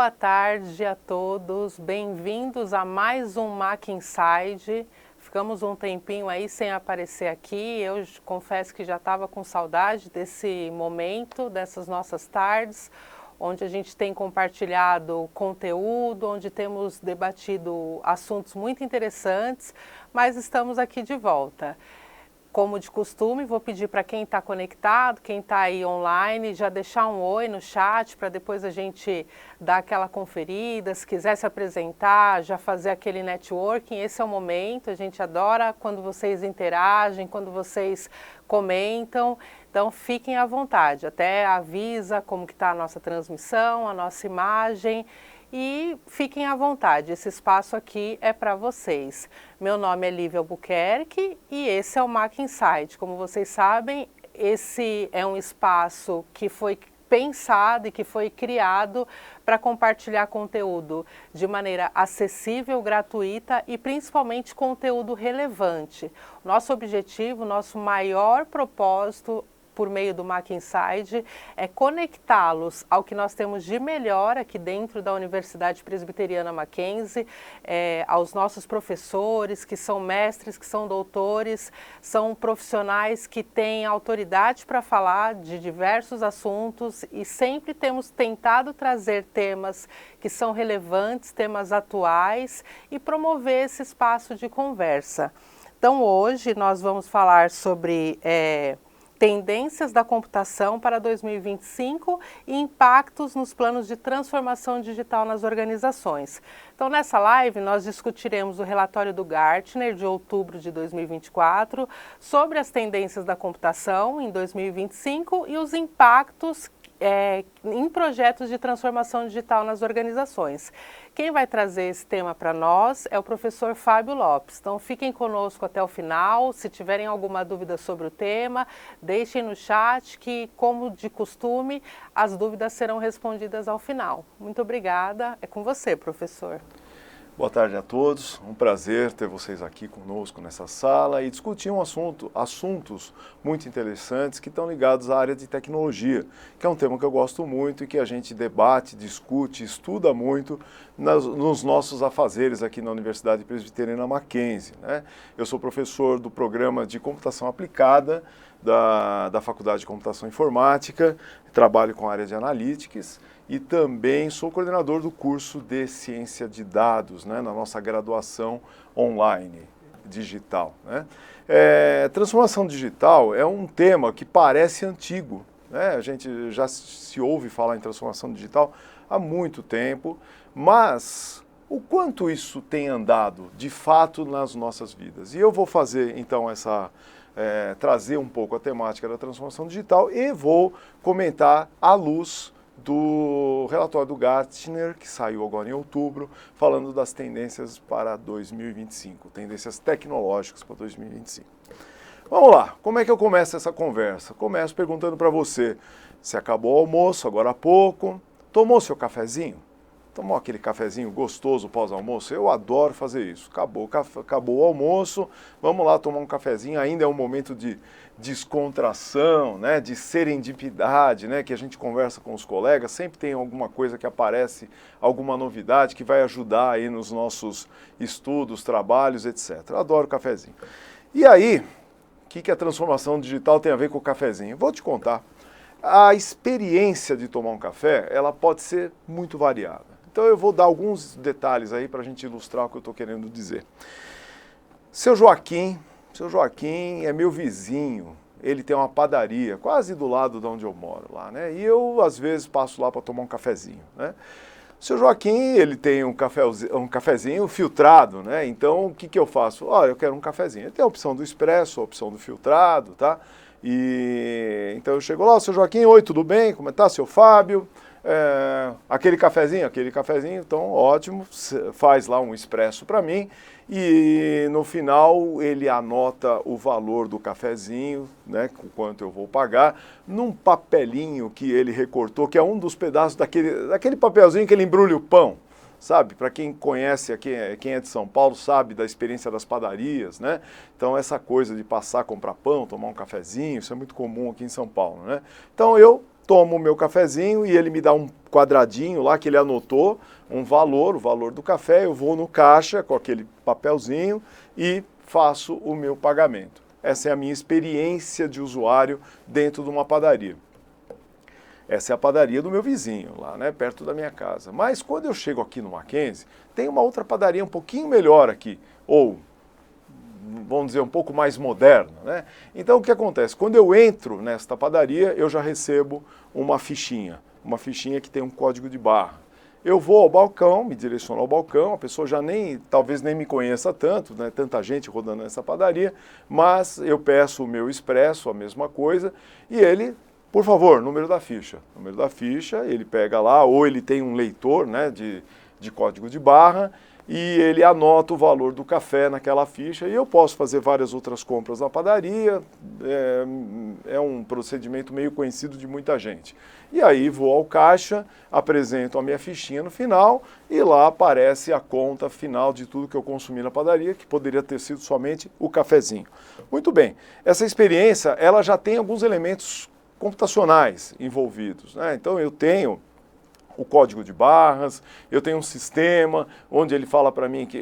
Boa tarde a todos, bem-vindos a mais um Mac Inside. Ficamos um tempinho aí sem aparecer aqui, eu confesso que já estava com saudade desse momento, dessas nossas tardes, onde a gente tem compartilhado conteúdo, onde temos debatido assuntos muito interessantes, mas estamos aqui de volta. Como de costume, vou pedir para quem está conectado, quem está aí online, já deixar um oi no chat para depois a gente dar aquela conferida. Se quiser se apresentar, já fazer aquele networking, esse é o momento. A gente adora quando vocês interagem, quando vocês comentam. Então fiquem à vontade, até avisa como que está a nossa transmissão, a nossa imagem. E fiquem à vontade, esse espaço aqui é para vocês. Meu nome é Lívia Albuquerque e esse é o Mac Inside. Como vocês sabem, esse é um espaço que foi pensado e que foi criado para compartilhar conteúdo de maneira acessível, gratuita e principalmente conteúdo relevante. Nosso objetivo, nosso maior propósito por meio do Mac Inside, é conectá-los ao que nós temos de melhor aqui dentro da Universidade Presbiteriana Mackenzie, aos nossos professores, que são mestres, que são doutores, são profissionais que têm autoridade para falar de diversos assuntos e sempre temos tentado trazer temas que são relevantes, temas atuais e promover esse espaço de conversa. Então, hoje nós vamos falar sobre tendências da computação para 2025 e impactos nos planos de transformação digital nas organizações. Então, nessa live, nós discutiremos o relatório do Gartner de outubro de 2024 sobre as tendências da computação em 2025 e os impactos em projetos de transformação digital nas organizações. Quem vai trazer esse tema para nós é o professor Fábio Lopes. Então, fiquem conosco até o final. Se tiverem alguma dúvida sobre o tema, deixem no chat que, como de costume, as dúvidas serão respondidas ao final. Muito obrigada. É com você, professor. Boa tarde a todos, um prazer ter vocês aqui conosco nessa sala e discutir assuntos muito interessantes que estão ligados à área de tecnologia, que é um tema que eu gosto muito e que a gente debate, discute, estuda muito nos nossos afazeres aqui na Universidade Presbiteriana Mackenzie, né? Eu sou professor do programa de computação aplicada da Faculdade de Computação Informática, trabalho com a área de Analytics e também sou coordenador do curso de Ciência de Dados, né, na nossa graduação online, digital, né? Transformação digital é um tema que parece antigo, né? A gente já se ouve falar em transformação digital há muito tempo, mas o quanto isso tem andado de fato nas nossas vidas? E eu vou fazer então trazer um pouco a temática da transformação digital e vou comentar à luz do relatório do Gartner, que saiu agora em outubro, falando das tendências para 2025, tendências tecnológicas para 2025. Vamos lá, como é que eu começo essa conversa? Começo perguntando para você, se acabou o almoço agora há pouco, tomou seu cafezinho? Tomou aquele cafezinho gostoso pós-almoço? Eu adoro fazer isso. Acabou o almoço, vamos lá tomar um cafezinho. Ainda é um momento de descontração, né, de serendipidade, né, que a gente conversa com os colegas. Sempre tem alguma coisa que aparece, alguma novidade que vai ajudar aí nos nossos estudos, trabalhos, etc. Eu adoro cafezinho. E aí, o que a transformação digital tem a ver com o cafezinho? Vou te contar. A experiência de tomar um café, ela pode ser muito variada. Então eu vou dar alguns detalhes aí para a gente ilustrar o que eu estou querendo dizer. Seu Joaquim é meu vizinho, ele tem uma padaria quase do lado de onde eu moro lá, né? E eu às vezes passo lá para tomar um cafezinho, né? Seu Joaquim, ele tem um cafezinho filtrado, né? Então o que eu faço? Olha, eu quero um cafezinho. Ele tem a opção do expresso, a opção do filtrado, tá? E então eu chego lá, seu Joaquim, oi, tudo bem? Como está, seu Fábio? Aquele cafezinho, então ótimo, faz lá um expresso para mim e no final ele anota o valor do cafezinho, né, com quanto eu vou pagar, num papelinho que ele recortou, que é um dos pedaços daquele papelzinho que ele embrulha o pão. Sabe, para quem conhece, quem é de São Paulo, sabe da experiência das padarias, né? Então essa coisa de passar, comprar pão, tomar um cafezinho, isso é muito comum aqui em São Paulo, né? Então eu tomo o meu cafezinho e ele me dá um quadradinho lá que ele anotou, um valor, o valor do café, eu vou no caixa com aquele papelzinho e faço o meu pagamento. Essa é a minha experiência de usuário dentro de uma padaria. Essa é a padaria do meu vizinho, lá, né, perto da minha casa. Mas quando eu chego aqui no Mackenzie, tem uma outra padaria um pouquinho melhor aqui, ou, vamos dizer, um pouco mais moderna, né? Então, o que acontece? Quando eu entro nesta padaria, eu já recebo uma fichinha que tem um código de barra. Eu vou ao balcão, me direciono ao balcão, a pessoa já talvez nem me conheça tanto, né, tanta gente rodando nessa padaria, mas eu peço o meu expresso, a mesma coisa, e ele, por favor, número da ficha. Número da ficha, ele pega lá, ou ele tem um leitor, né, de código de barra, e ele anota o valor do café naquela ficha, e eu posso fazer várias outras compras na padaria, é um procedimento meio conhecido de muita gente. E aí vou ao caixa, apresento a minha fichinha no final, e lá aparece a conta final de tudo que eu consumi na padaria, que poderia ter sido somente o cafezinho. Muito bem, essa experiência ela já tem alguns elementos computacionais envolvidos, né? Então eu tenho o código de barras, eu tenho um sistema onde ele fala para mim que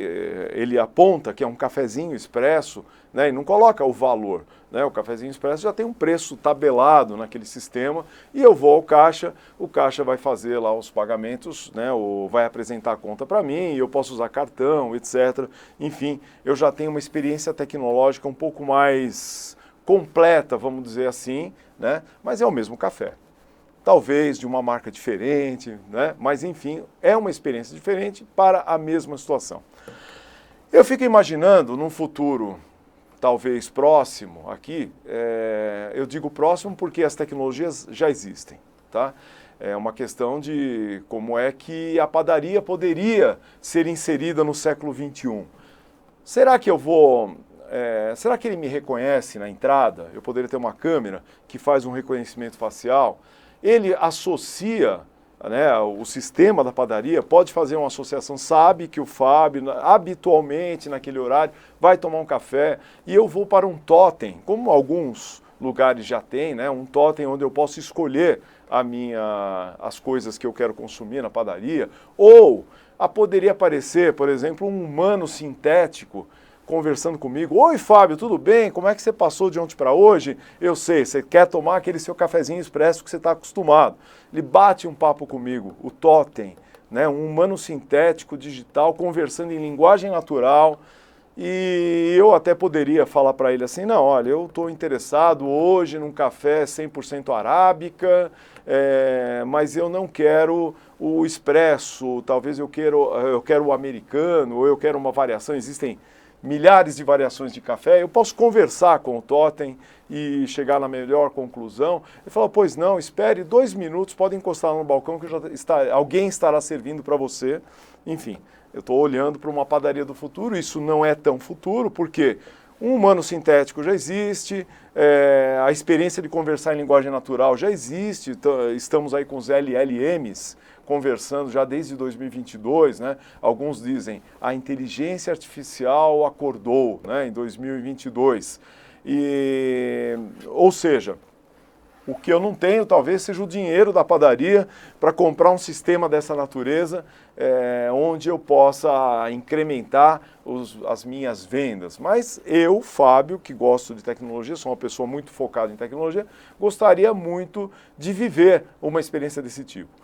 ele aponta que é um cafezinho expresso, né, e não coloca o valor, né, o cafezinho expresso já tem um preço tabelado naquele sistema e eu vou ao caixa, o caixa vai fazer lá os pagamentos, né, ou vai apresentar a conta para mim, eu posso usar cartão, etc. Enfim, eu já tenho uma experiência tecnológica um pouco mais completa, vamos dizer assim, né, mas é o mesmo café. Talvez de uma marca diferente, né? Mas enfim, é uma experiência diferente para a mesma situação. Eu fico imaginando num futuro talvez próximo aqui, eu digo próximo porque as tecnologias já existem, tá? É uma questão de como é que a padaria poderia ser inserida no século XXI. Será que eu vou... será que ele me reconhece na entrada? Eu poderia ter uma câmera que faz um reconhecimento facial. Ele associa, né, o sistema da padaria, pode fazer uma associação, sabe que o Fábio, habitualmente naquele horário, vai tomar um café e eu vou para um totem, como alguns lugares já têm, né, um totem onde eu posso escolher as coisas que eu quero consumir na padaria, ou poderia aparecer, por exemplo, um humano sintético, conversando comigo, oi Fábio, tudo bem? Como é que você passou de ontem para hoje? Eu sei, você quer tomar aquele seu cafezinho expresso que você está acostumado. Ele bate um papo comigo, o totem, né? Um humano sintético, digital, conversando em linguagem natural, e eu até poderia falar para ele assim, não, olha, eu estou interessado hoje num café 100% arábica, mas eu não quero o expresso, talvez eu quero o americano, ou eu quero uma variação, existem milhares de variações de café, eu posso conversar com o totem e chegar na melhor conclusão. Ele falou, pois não, espere 2 minutos, pode encostar no balcão que alguém estará servindo para você. Enfim, eu estou olhando para uma padaria do futuro, isso não é tão futuro, porque um humano sintético já existe, a experiência de conversar em linguagem natural já existe, estamos aí com os LLMs, conversando já desde 2022, né? Alguns dizem a inteligência artificial acordou, né, em 2022. Ou seja, o que eu não tenho talvez seja o dinheiro da padaria para comprar um sistema dessa natureza, onde eu possa incrementar as minhas vendas. Mas eu, Fábio, que gosto de tecnologia, sou uma pessoa muito focada em tecnologia, gostaria muito de viver uma experiência desse tipo.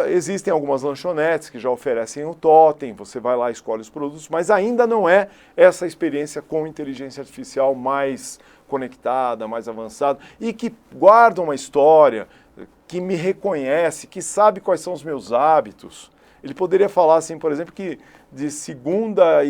Existem algumas lanchonetes que já oferecem o totem, você vai lá e escolhe os produtos, mas ainda não é essa experiência com inteligência artificial mais conectada, mais avançada e que guarda uma história, que me reconhece, que sabe quais são os meus hábitos. Ele poderia falar assim, por exemplo, que de segunda,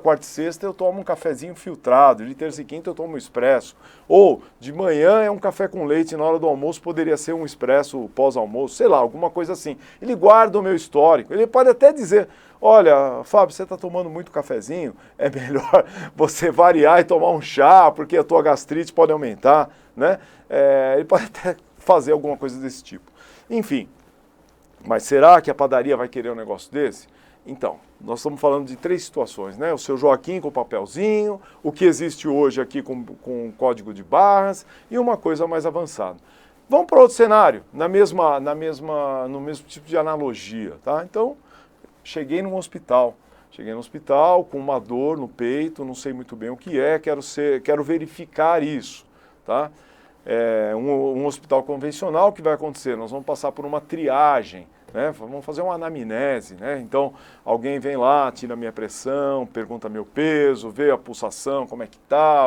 quarta e sexta eu tomo um cafezinho filtrado, de terça e quinta eu tomo um expresso. Ou de manhã é um café com leite, na hora do almoço poderia ser um expresso pós-almoço, sei lá, alguma coisa assim. Ele guarda o meu histórico, ele pode até dizer, olha, Fábio, você está tomando muito cafezinho, é melhor você variar e tomar um chá, porque a tua gastrite pode aumentar, né? Ele pode até fazer alguma coisa desse tipo. Enfim. Mas será que a padaria vai querer um negócio desse? Então, nós estamos falando de 3 situações, né? O seu Joaquim com o papelzinho, o que existe hoje aqui com código de barras e uma coisa mais avançada. Vamos para outro cenário, no mesmo tipo de analogia, tá? Então, cheguei no hospital com uma dor no peito, não sei muito bem o que é, quero verificar isso, tá? É um hospital convencional, o que vai acontecer? Nós vamos passar por uma triagem, né? Vamos fazer uma anamnese, né? Então, alguém vem lá, tira a minha pressão, pergunta meu peso, vê a pulsação, como é que está,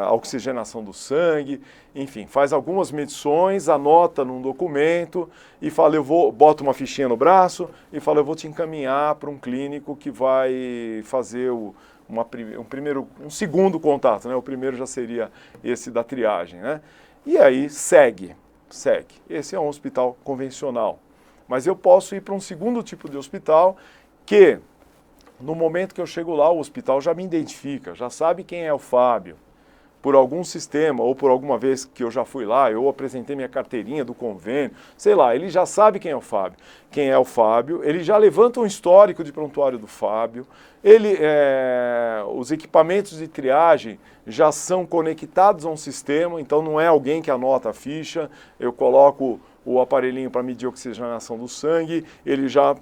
a oxigenação do sangue, enfim, faz algumas medições, anota num documento e fala, boto uma fichinha no braço e fala, eu vou te encaminhar para um clínico que vai fazer um segundo contato, né? O primeiro já seria esse da triagem, né? E aí segue. Esse é um hospital convencional. Mas eu posso ir para um segundo tipo de hospital que, no momento que eu chego lá, o hospital já me identifica, já sabe quem é o Fábio. Por algum sistema ou por alguma vez que eu já fui lá, eu apresentei minha carteirinha do convênio, sei lá, ele já sabe quem é o Fábio. Quem é o Fábio, ele já levanta um histórico de prontuário do Fábio, os equipamentos de triagem já são conectados a um sistema, então não é alguém que anota a ficha, eu coloco o aparelhinho para medir a oxigenação do sangue, ele já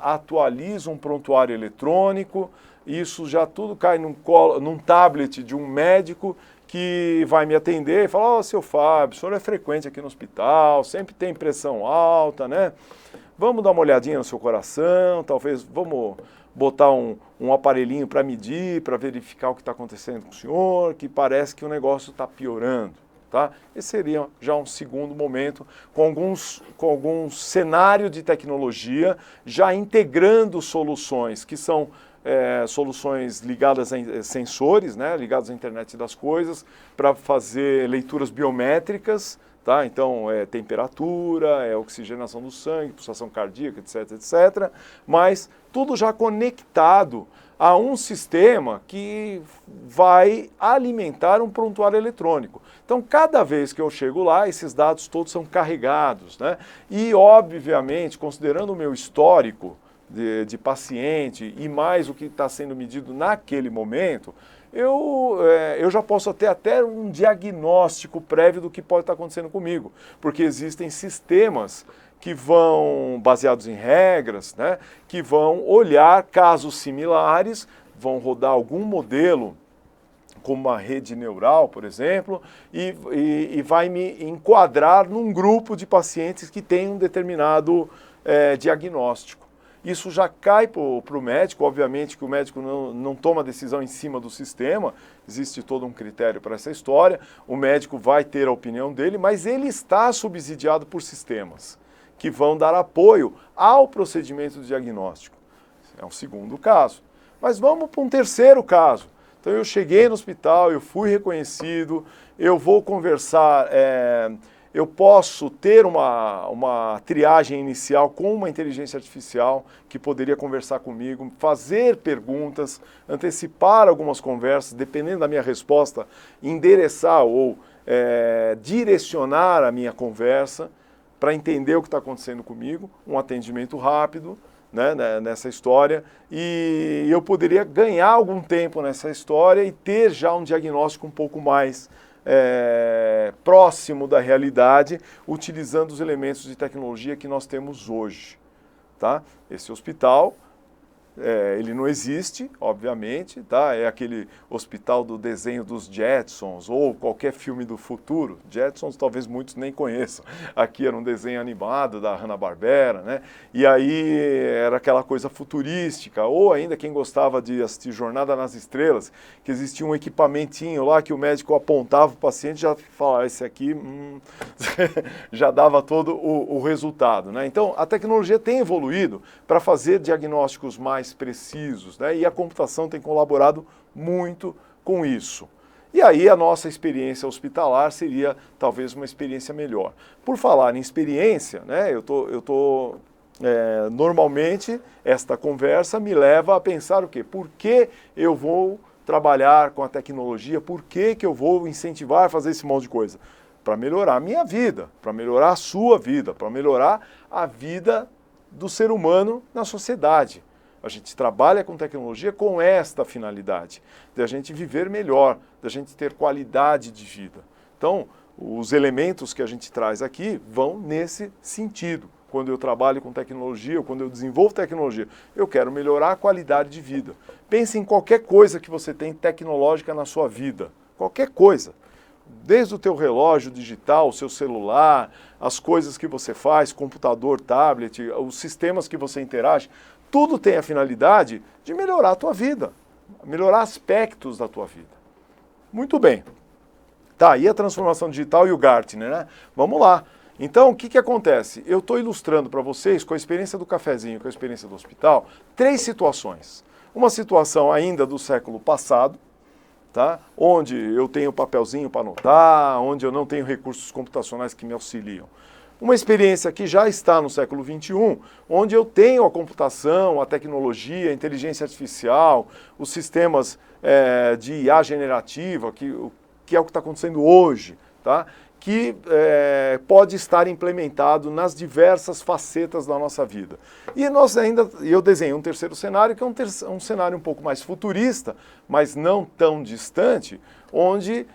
atualiza um prontuário eletrônico, isso já tudo cai num tablet de um médico que vai me atender e fala, seu Fábio, o senhor é frequente aqui no hospital, sempre tem pressão alta, né? Vamos dar uma olhadinha no seu coração, talvez vamos botar um aparelhinho para medir, para verificar o que está acontecendo com o senhor, que parece que o negócio está piorando. Tá? Esse seria já um segundo momento, com algum cenário de tecnologia, já integrando soluções que são soluções ligadas a sensores, né, ligadas à internet das coisas, para fazer leituras biométricas, tá? Então, temperatura, oxigenação do sangue, pulsação cardíaca, etc, etc. Mas tudo já conectado a um sistema que vai alimentar um prontuário eletrônico. Então, cada vez que eu chego lá, esses dados todos são carregados, né? E, obviamente, considerando o meu histórico de paciente e mais o que está sendo medido naquele momento, eu já posso ter até um diagnóstico prévio do que pode estar acontecendo comigo, porque existem sistemas que vão, baseados em regras, né, que vão olhar casos similares, vão rodar algum modelo, como uma rede neural, por exemplo, e vai me enquadrar num grupo de pacientes que tem um determinado diagnóstico. Isso já cai para o médico, obviamente que o médico não toma decisão em cima do sistema, existe todo um critério para essa história, o médico vai ter a opinião dele, mas ele está subsidiado por sistemas que vão dar apoio ao procedimento de diagnóstico. É um segundo caso. Mas vamos para um terceiro caso. Então eu cheguei no hospital, eu fui reconhecido, eu vou conversar, eu posso ter uma triagem inicial com uma inteligência artificial que poderia conversar comigo, fazer perguntas, antecipar algumas conversas, dependendo da minha resposta, endereçar ou direcionar a minha conversa para entender o que está acontecendo comigo, um atendimento rápido, né, nessa história, e eu poderia ganhar algum tempo nessa história e ter já um diagnóstico um pouco mais próximo da realidade, utilizando os elementos de tecnologia que nós temos hoje. Tá? Esse hospital, ele não existe, obviamente, tá? É aquele hospital do desenho dos Jetsons ou qualquer filme do futuro. Jetsons talvez muitos nem conheçam. Aqui era um desenho animado da Hanna-Barbera, né? E aí era aquela coisa futurística, ou ainda quem gostava de assistir Jornada nas Estrelas, que existia um equipamentinho lá que o médico apontava o paciente e já falava, esse aqui já dava todo o resultado, né? Então a tecnologia tem evoluído para fazer diagnósticos mais precisos, né? E a computação tem colaborado muito com isso. E aí a nossa experiência hospitalar seria talvez uma experiência melhor. Por falar em experiência, né? Normalmente esta conversa me leva a pensar o quê? Por que eu vou trabalhar com a tecnologia? Por que eu vou incentivar a fazer esse monte de coisa? Para melhorar a minha vida, para melhorar a sua vida, para melhorar a vida do ser humano na sociedade. A gente trabalha com tecnologia com esta finalidade, de a gente viver melhor, de a gente ter qualidade de vida. Então, os elementos que a gente traz aqui vão nesse sentido. Quando eu trabalho com tecnologia, ou quando eu desenvolvo tecnologia, eu quero melhorar a qualidade de vida. Pense em qualquer coisa que você tem tecnológica na sua vida. Qualquer coisa. Desde o teu relógio digital, o seu celular, as coisas que você faz, computador, tablet, os sistemas que você interage, tudo tem a finalidade de melhorar a tua vida, melhorar aspectos da tua vida. Muito bem. Tá, e a transformação digital e o Gartner, né? Vamos lá. Então, o que acontece? Eu estou ilustrando para vocês, com a experiência do cafezinho, com a experiência do hospital, 3 situações. Uma situação ainda do século passado, tá? Onde eu tenho papelzinho para anotar, onde eu não tenho recursos computacionais que me auxiliam. Uma experiência que já está no século XXI, onde eu tenho a computação, a tecnologia, a inteligência artificial, os sistemas de IA generativa, que é o que está acontecendo hoje, tá? Que pode estar implementado nas diversas facetas da nossa vida. E eu desenhei um terceiro cenário, que é um cenário um pouco mais futurista, mas não tão distante, onde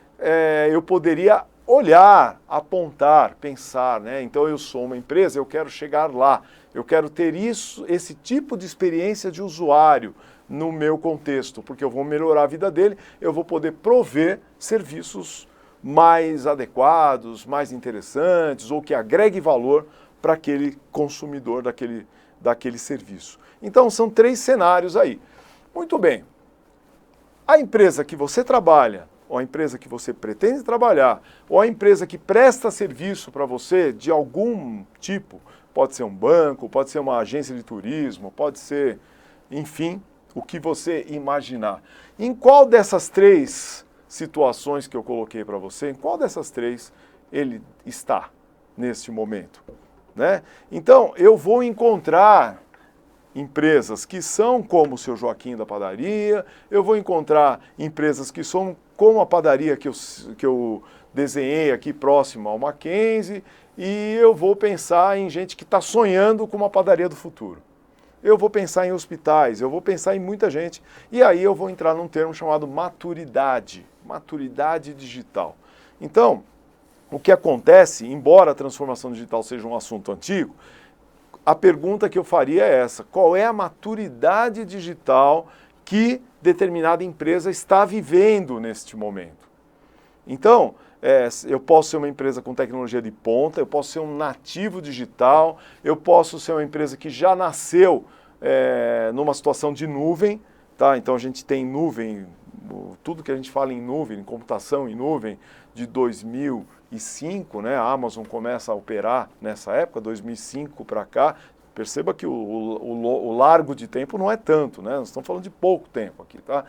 eu poderia olhar, apontar, pensar, né? Então eu sou uma empresa, eu quero chegar lá, eu quero ter esse tipo de experiência de usuário no meu contexto, porque eu vou melhorar a vida dele, eu vou poder prover serviços mais adequados, mais interessantes, ou que agregue valor para aquele consumidor daquele serviço. Então são 3 cenários aí. Muito bem. A empresa que você trabalha, ou a empresa que você pretende trabalhar, ou a empresa que presta serviço para você de algum tipo, pode ser um banco, pode ser uma agência de turismo, pode ser, enfim, o que você imaginar. Em qual dessas 3 situações que eu coloquei para você, em qual dessas 3 ele está neste momento, né? Então, eu vou encontrar empresas que são como o seu Joaquim da padaria, eu vou encontrar empresas que são como a padaria que eu desenhei aqui próximo ao Mackenzie, e eu vou pensar em gente que está sonhando com uma padaria do futuro. Eu vou pensar em hospitais, eu vou pensar em muita gente, e aí eu vou entrar num termo chamado maturidade digital. Então, o que acontece, embora a transformação digital seja um assunto antigo, a pergunta que eu faria é essa: qual é a maturidade digital que determinada empresa está vivendo neste momento? Então, eu posso ser uma empresa com tecnologia de ponta, eu posso ser um nativo digital, eu posso ser uma empresa que já nasceu numa situação de nuvem, tá? Então a gente tem nuvem, tudo que a gente fala em nuvem, em computação em nuvem, de 2005, né? A Amazon começa a operar nessa época, 2005 para cá. Perceba que o largo de tempo não é tanto, né? Nós estamos falando de pouco tempo aqui, tá?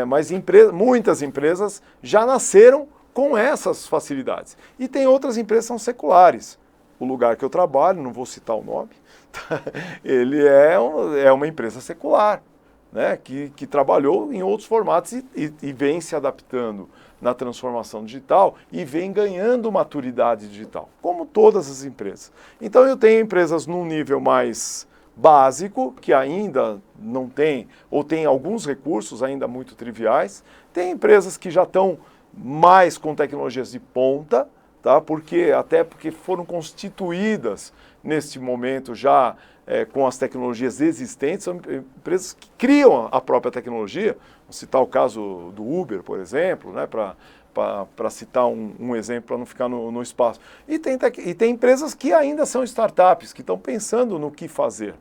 Mas muitas empresas já nasceram com essas facilidades. E tem outras empresas que são seculares. O lugar que eu trabalho, não vou citar o nome, tá? Ele é uma empresa secular, né? Que trabalhou em outros formatos e vem se adaptando na transformação digital e vem ganhando maturidade digital, como todas as empresas. Então eu tenho empresas num nível mais básico, que ainda não tem, ou tem alguns recursos ainda muito triviais. Tem empresas que já estão mais com tecnologias de ponta, tá? Até porque foram constituídas neste momento já com as tecnologias existentes. São empresas que criam a própria tecnologia. Vou citar o caso do Uber, por exemplo, né? Para citar um exemplo, para não ficar no espaço. E tem empresas que ainda são startups, que estão pensando no que fazer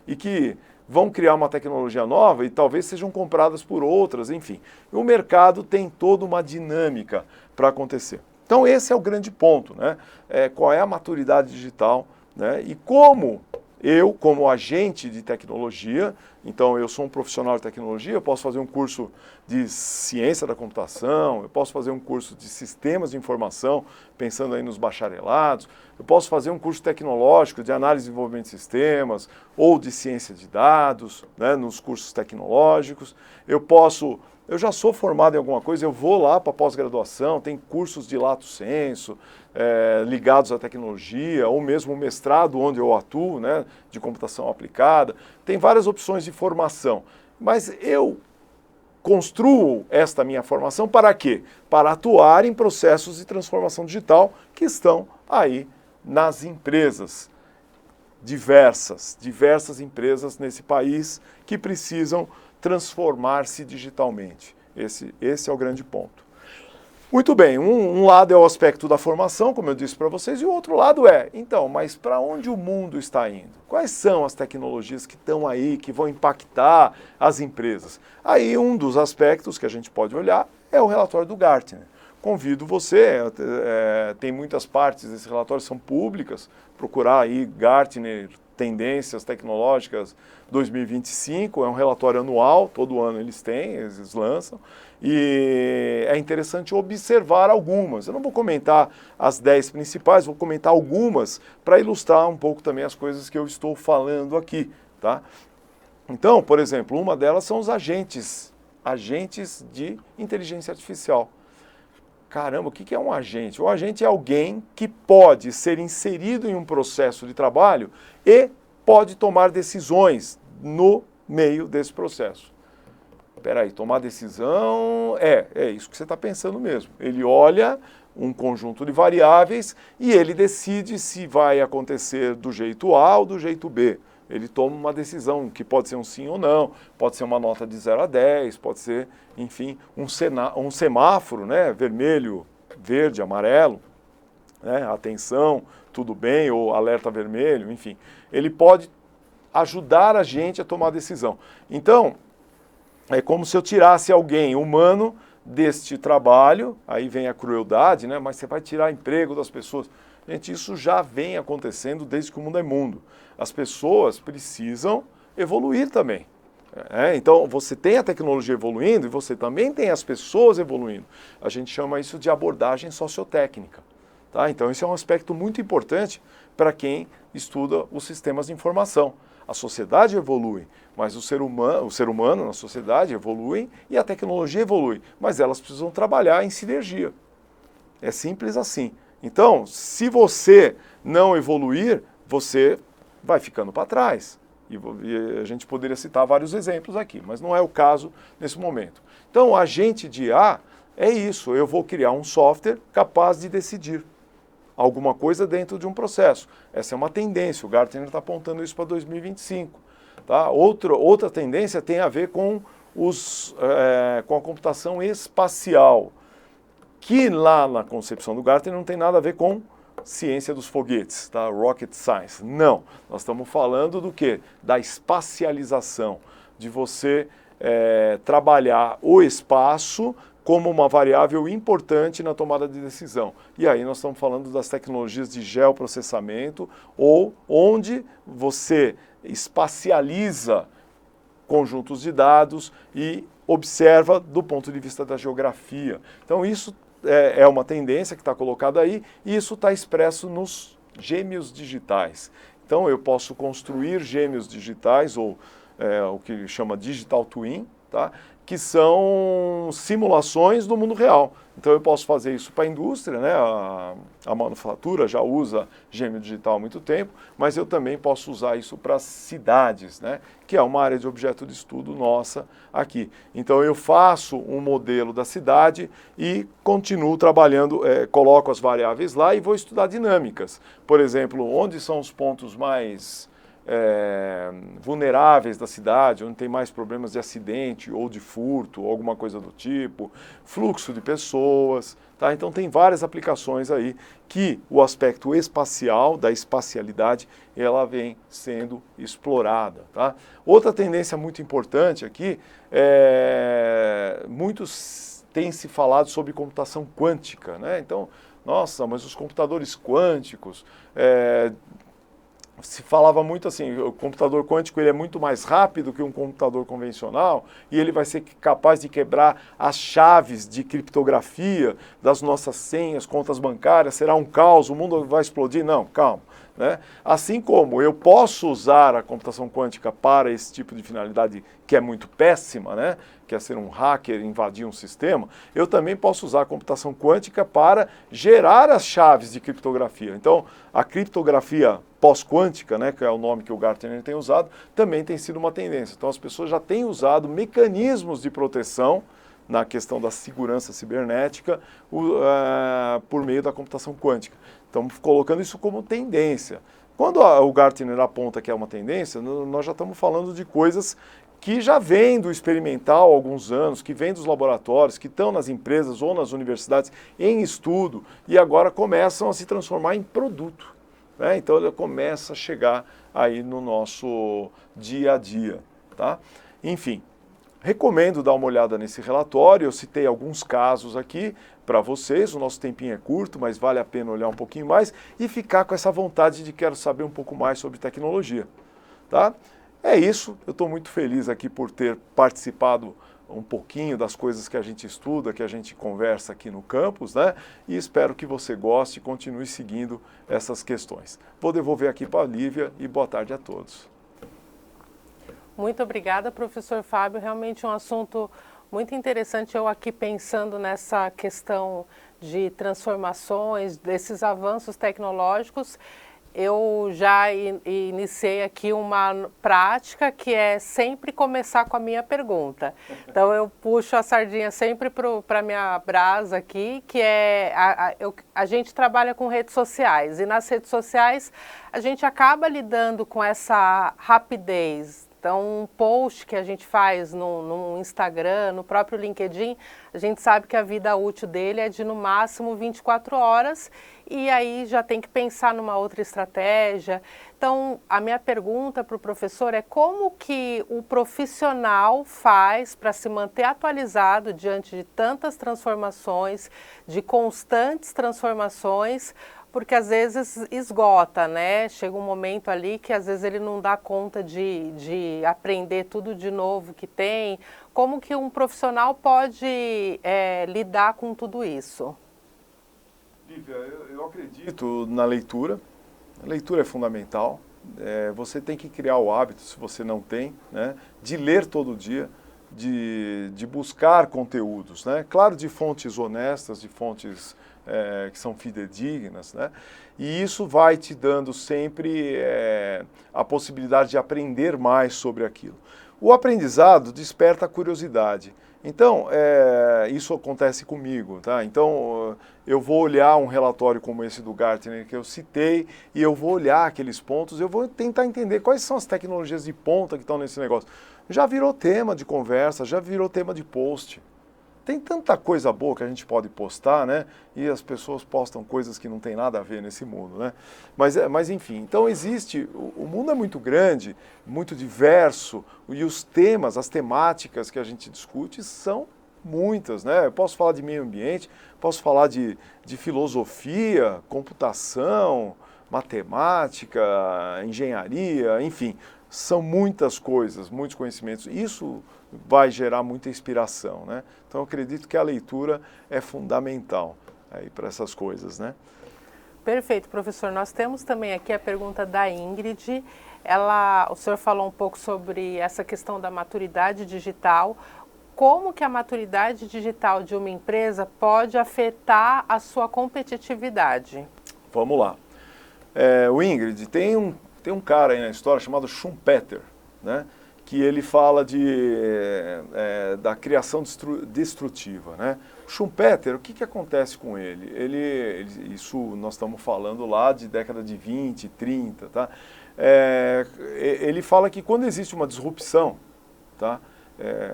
e que vão criar uma tecnologia nova e talvez sejam compradas por outras, enfim. O mercado tem toda uma dinâmica para acontecer. Então esse é o grande ponto, né? Qual é a maturidade digital, né? E como eu, como agente de tecnologia, então eu sou um profissional de tecnologia, eu posso fazer um curso de ciência da computação, eu posso fazer um curso de sistemas de informação, pensando aí nos bacharelados, eu posso fazer um curso tecnológico de análise e desenvolvimento de sistemas, ou de ciência de dados, né, nos cursos tecnológicos. Eu já sou formado em alguma coisa, eu vou lá para pós-graduação, tem cursos de lato sensu, ligados à tecnologia, ou mesmo o mestrado onde eu atuo, né, de computação aplicada. Tem várias opções de formação, mas eu construo esta minha formação para quê? Para atuar em processos de transformação digital que estão aí nas empresas. Diversas empresas nesse país que precisam transformar-se digitalmente. Esse é o grande ponto. Muito bem, um lado é o aspecto da formação, como eu disse para vocês, e o outro lado é, então, mas para onde o mundo está indo? Quais são as tecnologias que estão aí, que vão impactar as empresas? Aí um dos aspectos que a gente pode olhar é o relatório do Gartner. Convido você, tem muitas partes desse relatório são públicas, procurar aí Gartner, Tendências Tecnológicas 2025, é um relatório anual, todo ano eles lançam, e é interessante observar algumas. Eu não vou comentar as 10 principais, vou comentar algumas para ilustrar um pouco também as coisas que eu estou falando aqui, tá? Então, por exemplo, uma delas são os agentes de inteligência artificial. Caramba, o que é um agente? Um agente é alguém que pode ser inserido em um processo de trabalho e pode tomar decisões no meio desse processo. Espera aí, tomar decisão é isso que você está pensando mesmo. Ele olha um conjunto de variáveis e ele decide se vai acontecer do jeito A ou do jeito B. Ele toma uma decisão que pode ser um sim ou não, pode ser uma nota de 0 a 10, pode ser, enfim, um semáforo, né, vermelho, verde, amarelo, né, atenção, tudo bem, ou alerta vermelho, enfim. Ele pode ajudar a gente a tomar decisão. Então, é como se eu tirasse alguém humano deste trabalho, aí vem a crueldade, né, mas você vai tirar emprego das pessoas. Gente, isso já vem acontecendo desde que o mundo é mundo. As pessoas precisam evoluir também. Então, você tem a tecnologia evoluindo e você também tem as pessoas evoluindo. A gente chama isso de abordagem sociotécnica. Tá? Então, esse é um aspecto muito importante para quem estuda os sistemas de informação. A sociedade evolui, mas o ser humano na sociedade evolui e a tecnologia evolui. Mas elas precisam trabalhar em sinergia. É simples assim. Então, se você não evoluir, você vai ficando para trás. E a gente poderia citar vários exemplos aqui, mas não é o caso nesse momento. Então, o agente de IA é isso. Eu vou criar um software capaz de decidir alguma coisa dentro de um processo. Essa é uma tendência. O Gartner está apontando isso para 2025. Tá? Outra tendência tem a ver com a computação espacial, que lá na concepção do Gartner não tem nada a ver com ciência dos foguetes, tá? Rocket science. Não, nós estamos falando do quê? Da espacialização, de você trabalhar o espaço como uma variável importante na tomada de decisão. E aí nós estamos falando das tecnologias de geoprocessamento, ou onde você espacializa conjuntos de dados e observa do ponto de vista da geografia. Então isso é uma tendência que está colocada aí, e isso está expresso nos gêmeos digitais. Então eu posso construir gêmeos digitais, ou o que chama Digital Twin, tá? Que são simulações do mundo real. Então eu posso fazer isso para a indústria, né? A manufatura já usa gêmeo digital há muito tempo, mas eu também posso usar isso para cidades, né? Que é uma área de objeto de estudo nossa aqui. Então eu faço um modelo da cidade e continuo trabalhando, coloco as variáveis lá e vou estudar dinâmicas. Por exemplo, onde são os pontos mais vulneráveis da cidade, onde tem mais problemas de acidente ou de furto, ou alguma coisa do tipo, fluxo de pessoas, tá? Então tem várias aplicações aí que o aspecto espacial, da espacialidade, ela vem sendo explorada, tá? Outra tendência muito importante aqui, muitos têm se falado sobre computação quântica, né? Então, nossa, mas os computadores quânticos, se falava muito assim, o computador quântico ele é muito mais rápido que um computador convencional e ele vai ser capaz de quebrar as chaves de criptografia das nossas senhas, contas bancárias, será um caos, o mundo vai explodir? Não, calma. Né? Assim como eu posso usar a computação quântica para esse tipo de finalidade que é muito péssima, né? Que é ser um hacker, invadir um sistema, eu também posso usar a computação quântica para gerar as chaves de criptografia. Então, a criptografia pós-quântica, né, que é o nome que o Gartner tem usado, também tem sido uma tendência. Então as pessoas já têm usado mecanismos de proteção na questão da segurança cibernética por meio da computação quântica. Estamos colocando isso como tendência. Quando o Gartner aponta que é uma tendência, nós já estamos falando de coisas que já vêm do experimental há alguns anos, que vêm dos laboratórios, que estão nas empresas ou nas universidades em estudo e agora começam a se transformar em produto, né? Então ele começa a chegar aí no nosso dia a dia, tá? Enfim, recomendo dar uma olhada nesse relatório. Eu citei alguns casos aqui para vocês, o nosso tempinho é curto, mas vale a pena olhar um pouquinho mais e ficar com essa vontade de quero saber um pouco mais sobre tecnologia, tá? É isso, eu estou muito feliz aqui por ter participado um pouquinho das coisas que a gente estuda, que a gente conversa aqui no campus, né? E espero que você goste e continue seguindo essas questões. Vou devolver aqui para a Lívia e boa tarde a todos. Muito obrigada, professor Fábio. Realmente um assunto muito interessante. Eu aqui pensando nessa questão de transformações, desses avanços tecnológicos, eu já iniciei aqui uma prática que é sempre começar com a minha pergunta. Então eu puxo a sardinha sempre para a minha brasa aqui, que é a gente trabalha com redes sociais e nas redes sociais a gente acaba lidando com essa rapidez. Então, um post que a gente faz no Instagram, no próprio LinkedIn, a gente sabe que a vida útil dele é de no máximo 24 horas e aí já tem que pensar numa outra estratégia. Então, a minha pergunta para o professor é como que o profissional faz para se manter atualizado diante de tantas transformações, de constantes transformações, porque às vezes esgota, né? Chega um momento ali que às vezes ele não dá conta de aprender tudo de novo que tem. Como que um profissional pode lidar com tudo isso? Lívia, eu acredito na leitura. A leitura é fundamental. Você tem que criar o hábito, se você não tem, né, de ler todo dia, de buscar conteúdos, né? Claro, de fontes honestas, de fontes que são fidedignas, né? E isso vai te dando sempre a possibilidade de aprender mais sobre aquilo. O aprendizado desperta a curiosidade. Então, isso acontece comigo, tá? Então, eu vou olhar um relatório como esse do Gartner que eu citei e eu vou olhar aqueles pontos, eu vou tentar entender quais são as tecnologias de ponta que estão nesse negócio. Já virou tema de conversa, já virou tema de post. Tem tanta coisa boa que a gente pode postar, né? E as pessoas postam coisas que não tem nada a ver nesse mundo, né? Mas enfim, então existe, o mundo é muito grande, muito diverso, e os temas, as temáticas que a gente discute são muitas, né? Eu posso falar de meio ambiente, posso falar de filosofia, computação, matemática, engenharia, enfim, são muitas coisas, muitos conhecimentos. Isso vai gerar muita inspiração, né? Então eu acredito que a leitura é fundamental aí para essas coisas, né? Perfeito, professor. Nós temos também aqui a pergunta da Ingrid. O senhor falou um pouco sobre essa questão da maturidade digital. Como que a maturidade digital de uma empresa pode afetar a sua competitividade? Vamos lá. O Ingrid, tem um cara aí na história chamado Schumpeter, né? Que ele fala da criação destrutiva, né? O Schumpeter, o que acontece com ele? Isso nós estamos falando lá de década de 20, 30, tá? Ele fala que quando existe uma disrupção, tá?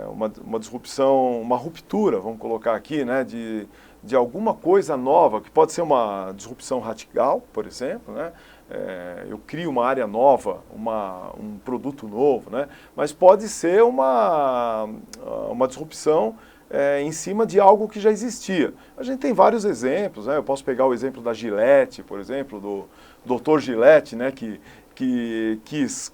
Uma disrupção, uma ruptura, vamos colocar aqui, né? De alguma coisa nova, que pode ser uma disrupção radical, por exemplo, né? Eu crio uma área nova, um produto novo, né? Mas pode ser uma disrupção em cima de algo que já existia. A gente tem vários exemplos, né? Eu posso pegar o exemplo da Gillette, por exemplo, do Dr. Gillette, né? Que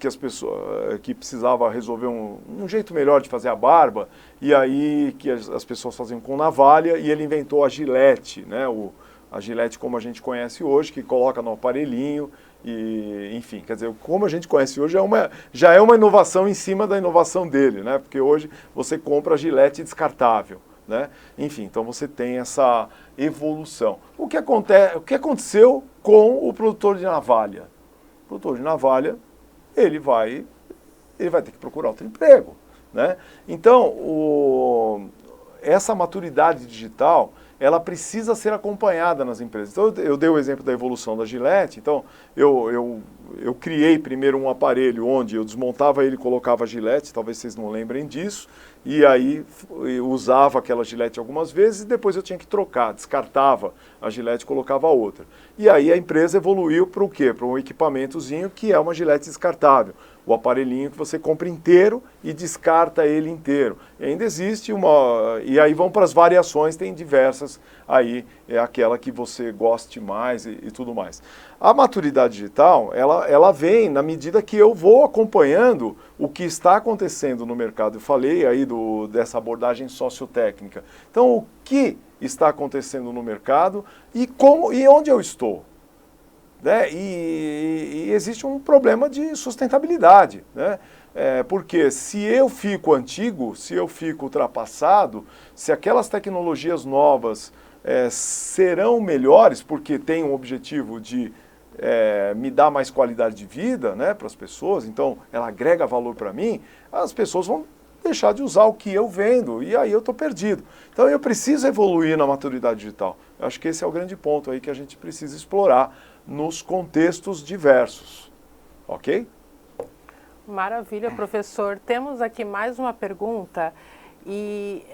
as pessoas que precisava resolver um jeito melhor de fazer a barba, e aí que as pessoas faziam com navalha, e ele inventou a Gillette, né? A Gillette como a gente conhece hoje, que coloca no aparelhinho, e enfim, quer dizer, como a gente conhece hoje já é uma inovação em cima da inovação dele, né? Porque hoje você compra a Gillette descartável, né? Enfim, então você tem essa evolução. O que aconteceu com o produtor de navalha? produtor de navalha, ele vai ter que procurar outro emprego, né? Então, essa maturidade digital, ela precisa ser acompanhada nas empresas. Então, eu dei o exemplo da evolução da Gillette. Então, eu criei primeiro um aparelho onde eu desmontava ele e colocava a Gillette, talvez vocês não lembrem disso, e aí eu usava aquela Gillette algumas vezes e depois eu tinha que trocar, descartava a Gillette e colocava outra. E aí a empresa evoluiu para o quê? Para um equipamentozinho que é uma Gillette descartável. O aparelhinho que você compra inteiro e descarta ele inteiro. E ainda existe e aí vão para as variações, tem diversas aí, é aquela que você goste mais e tudo mais. A maturidade digital, ela vem na medida que eu vou acompanhando o que está acontecendo no mercado. Eu falei aí dessa abordagem sociotécnica. Então, o que está acontecendo no mercado e onde eu estou? Né? E existe um problema de sustentabilidade, né? Porque se eu fico antigo, se eu fico ultrapassado, se aquelas tecnologias novas serão melhores, porque tem um objetivo de me dar mais qualidade de vida, né, para as pessoas, então ela agrega valor para mim, as pessoas vão deixar de usar o que eu vendo, e aí eu estou perdido. Então eu preciso evoluir na maturidade digital. Eu acho que esse é o grande ponto aí que a gente precisa explorar nos contextos diversos. Ok? Maravilha, professor. Temos aqui mais uma pergunta e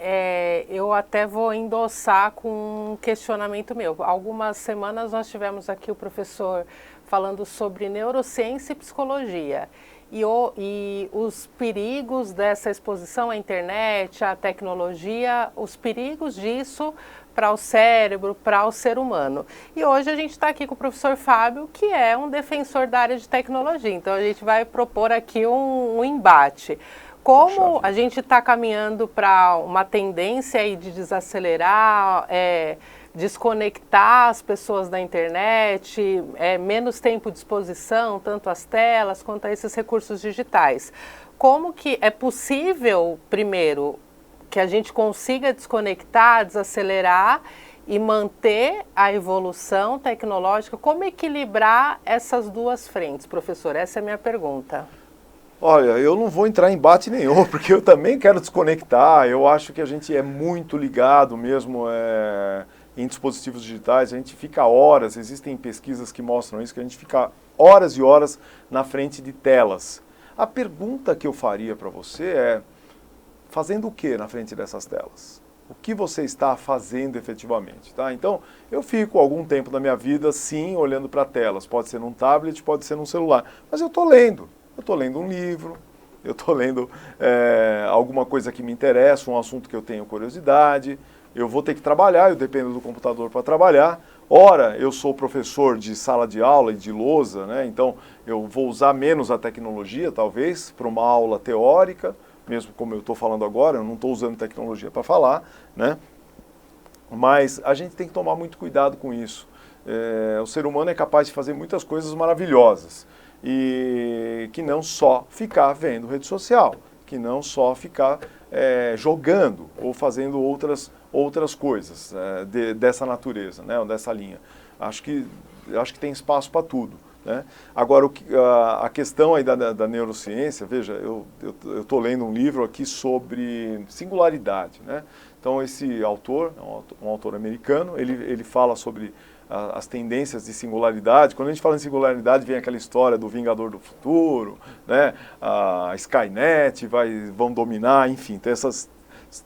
eu até vou endossar com um questionamento meu. Algumas semanas nós tivemos aqui o professor falando sobre neurociência e psicologia. E os perigos dessa exposição à internet, à tecnologia, os perigos disso para o cérebro, para o ser humano. E hoje a gente está aqui com o professor Fábio, que é um defensor da área de tecnologia. Então a gente vai propor aqui um embate. Como a gente está caminhando para uma tendência aí de desacelerar, desconectar as pessoas da internet, menos tempo de exposição, tanto às telas quanto a esses recursos digitais. Como que é possível, primeiro, que a gente consiga desconectar, desacelerar e manter a evolução tecnológica? Como equilibrar essas duas frentes, professor? Essa é a minha pergunta. Olha, eu não vou entrar em embate nenhum, porque eu também quero desconectar. Eu acho que a gente é muito ligado mesmo em dispositivos digitais. A gente fica horas, existem pesquisas que mostram isso, que a gente fica horas e horas na frente de telas. A pergunta que eu faria para você é: fazendo o que na frente dessas telas? O que você está fazendo efetivamente? Tá? Então, eu fico algum tempo da minha vida, sim, olhando para telas. Pode ser num tablet, pode ser num celular. Mas eu estou lendo. Eu estou lendo um livro, eu estou lendo alguma coisa que me interessa, um assunto que eu tenho curiosidade. Eu vou ter que trabalhar, eu dependo do computador para trabalhar. Ora, eu sou professor de sala de aula e de lousa, né? Então eu vou usar menos a tecnologia, talvez, para uma aula teórica, mesmo como eu estou falando agora, eu não estou usando tecnologia para falar, né? Mas a gente tem que tomar muito cuidado com isso. O ser humano é capaz de fazer muitas coisas maravilhosas, e que não só ficar vendo rede social, que não só ficar jogando ou fazendo outras coisas dessa natureza, né, ou dessa linha. Acho que tem espaço para tudo, né? Agora, a questão aí da neurociência, veja, eu estou lendo um livro aqui sobre singularidade, né? Então, esse autor, um autor americano, ele fala sobre as tendências de singularidade. Quando a gente fala em singularidade, vem aquela história do Vingador do Futuro, né? A Skynet vão dominar, enfim, tem essas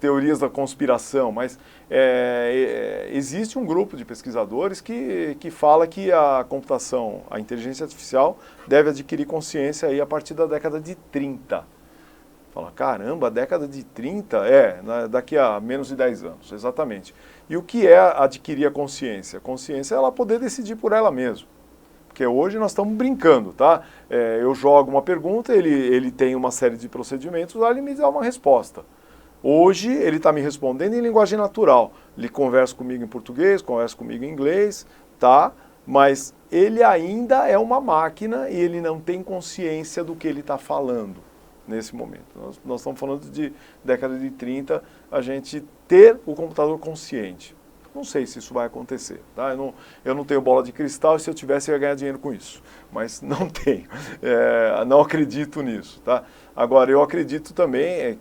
teorias da conspiração, mas existe um grupo de pesquisadores que fala que a computação, a inteligência artificial, deve adquirir consciência aí a partir da década de 30. Fala, caramba, a década de 30? Daqui a menos de 10 anos, exatamente. E o que é adquirir a consciência? Consciência é ela poder decidir por ela mesma. Porque hoje nós estamos brincando, tá? Eu jogo uma pergunta, ele tem uma série de procedimentos, lá ele me dá uma resposta. Hoje ele está me respondendo em linguagem natural. Ele conversa comigo em português, conversa comigo em inglês, tá? Mas ele ainda é uma máquina e ele não tem consciência do que ele está falando nesse momento. Nós estamos falando de década de 30, a gente ter o computador consciente. Não sei se isso vai acontecer, tá? Eu não tenho bola de cristal e se eu tivesse eu ia ganhar dinheiro com isso, mas não tenho, não acredito nisso, tá? Agora, eu acredito também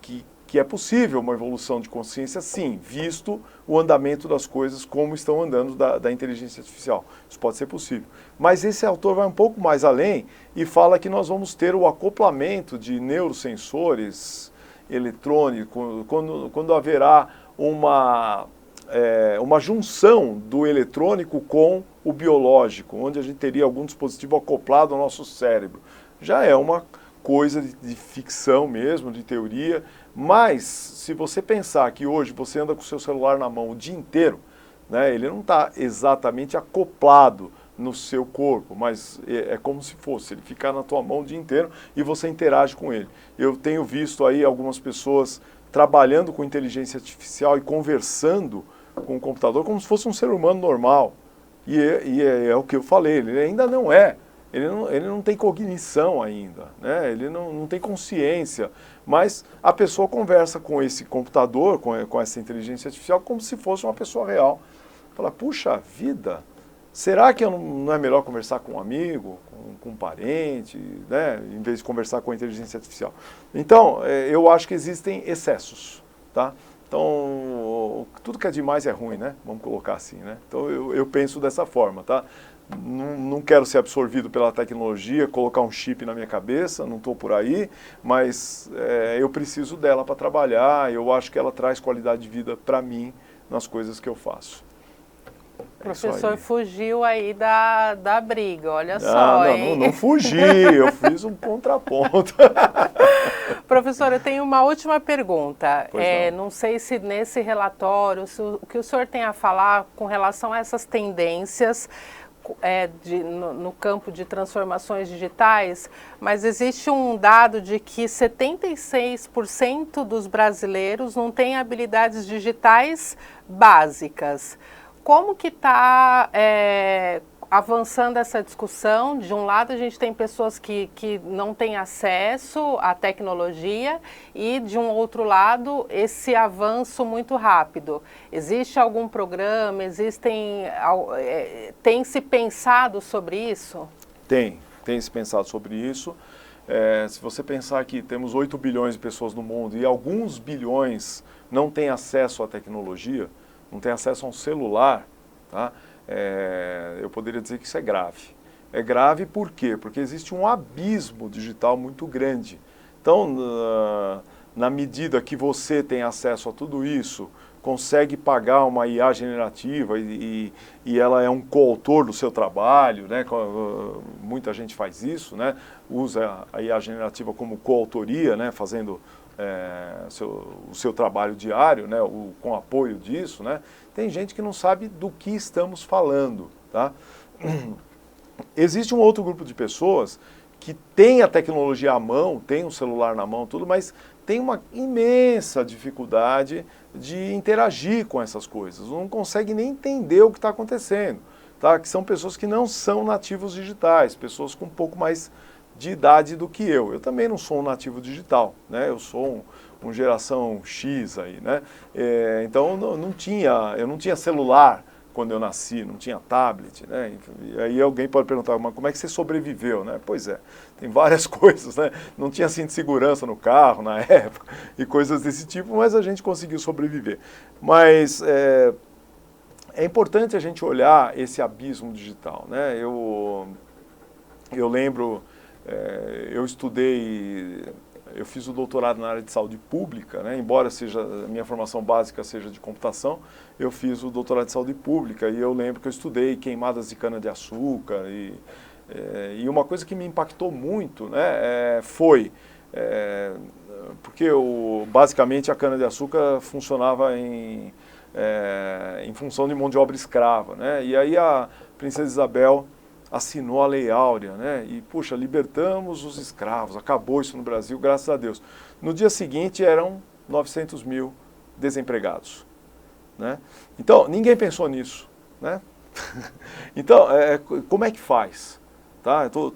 que é possível uma evolução de consciência, sim, visto o andamento das coisas como estão andando da inteligência artificial. Isso pode ser possível. Mas esse autor vai um pouco mais além e fala que nós vamos ter o acoplamento de neurosensores eletrônicos, quando haverá uma junção do eletrônico com o biológico, onde a gente teria algum dispositivo acoplado ao nosso cérebro. Já é uma coisa de ficção mesmo, de teoria, mas se você pensar que hoje você anda com o seu celular na mão o dia inteiro, né, ele não está exatamente acoplado no seu corpo, mas é como se fosse, ele ficar na tua mão o dia inteiro e você interage com ele. Eu tenho visto aí algumas pessoas trabalhando com inteligência artificial e conversando com o computador como se fosse um ser humano normal. E é o que eu falei, ele ainda não é. Ele não tem cognição ainda, né? Ele não tem consciência, mas a pessoa conversa com esse computador, com essa inteligência artificial, como se fosse uma pessoa real. Fala, puxa vida, será que não é melhor conversar com um amigo, com um parente, né? Em vez de conversar com a inteligência artificial? Então, eu acho que existem excessos, tá? Então, tudo que é demais é ruim, né? Vamos colocar assim, né? Então, eu penso dessa forma, tá? Não quero ser absorvido pela tecnologia, colocar um chip na minha cabeça, não estou por aí, mas eu preciso dela para trabalhar, eu acho que ela traz qualidade de vida para mim nas coisas que eu faço. O professor fugiu aí da briga, olha só, hein? Não fugi, eu fiz um contraponto. Professor, eu tenho uma última pergunta. Não sei se nesse relatório, o que o senhor tem a falar com relação a essas tendências no campo de transformações digitais, mas existe um dado de que 76% dos brasileiros não têm habilidades digitais básicas. Como que está avançando essa discussão? De um lado, a gente tem pessoas que não têm acesso à tecnologia e, de um outro lado, esse avanço muito rápido. Existe algum programa? Tem se pensado sobre isso? Tem se pensado sobre isso. Se você pensar que temos 8 bilhões de pessoas no mundo e alguns bilhões não têm acesso à tecnologia, não têm acesso a um celular, tá? Eu poderia dizer que isso é grave. É grave por quê? Porque existe um abismo digital muito grande. Então, na medida que você tem acesso a tudo isso, consegue pagar uma IA generativa e ela é um coautor do seu trabalho, né? Muita gente faz isso, né? Usa a IA generativa como coautoria, né? Fazendo o seu trabalho diário, né? Com apoio disso, né? Tem gente que não sabe do que estamos falando, tá? Existe um outro grupo de pessoas que tem a tecnologia à mão, tem um celular na mão, tudo, mas tem uma imensa dificuldade de interagir com essas coisas, não consegue nem entender o que está acontecendo, tá? Que são pessoas que não são nativos digitais, pessoas com um pouco mais de idade do que eu. Eu também não sou um nativo digital, né? Eu sou um geração X aí, né? Então eu não tinha celular quando eu nasci, não tinha tablet, né? E aí alguém pode perguntar, mas como é que você sobreviveu, né? Pois é, tem várias coisas, né? Não tinha cinto de segurança no carro na época e coisas desse tipo, mas a gente conseguiu sobreviver. Mas é importante a gente olhar esse abismo digital, né? Eu lembro, eu estudei, eu fiz o doutorado na área de saúde pública, né? Embora a minha formação básica seja de computação, eu fiz o doutorado de saúde pública e eu lembro que eu estudei queimadas de cana-de-açúcar e uma coisa que me impactou muito, né, foi porque basicamente a cana-de-açúcar funcionava em função de mão de obra escrava, né? E aí a princesa Isabel assinou a Lei Áurea, né? E, puxa, libertamos os escravos, acabou isso no Brasil, graças a Deus. No dia seguinte eram 900 mil desempregados, né? Então, ninguém pensou nisso, né? Então, como é que faz? Tá? Estou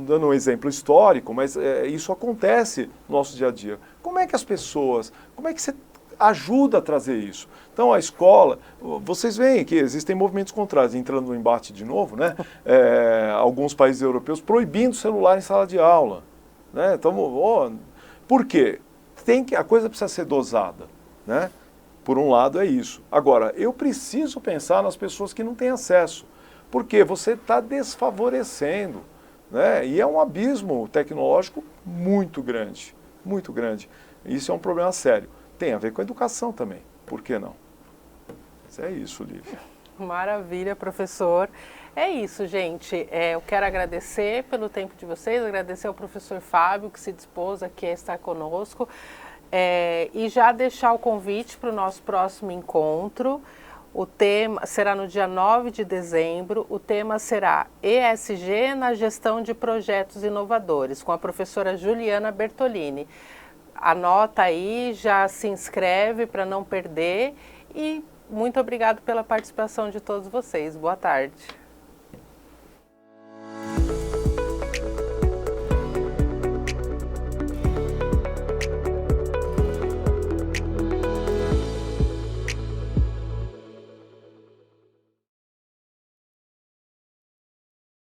dando um exemplo histórico, mas isso acontece no nosso dia a dia. Como é que as pessoas, como é que você ajuda a trazer isso. Então, a escola, vocês veem que existem movimentos contrários, entrando no embate de novo, né? Alguns países europeus proibindo o celular em sala de aula. Né? Então, por quê? A coisa precisa ser dosada, né? Por um lado é isso. Agora, eu preciso pensar nas pessoas que não têm acesso, porque você está desfavorecendo, né? E é um abismo tecnológico muito grande, muito grande. Isso é um problema sério. Tem a ver com a educação também, por que não? Mas é isso, Lívia. Maravilha, professor. É isso, gente. Eu quero agradecer pelo tempo de vocês, agradecer ao professor Fábio, que se dispôs aqui a estar conosco, e já deixar o convite para o nosso próximo encontro. O tema será no dia 9 de dezembro, o tema será ESG na gestão de projetos inovadores, com a professora Juliana Bertolini. Anota aí, já se inscreve para não perder e muito obrigado pela participação de todos vocês. Boa tarde.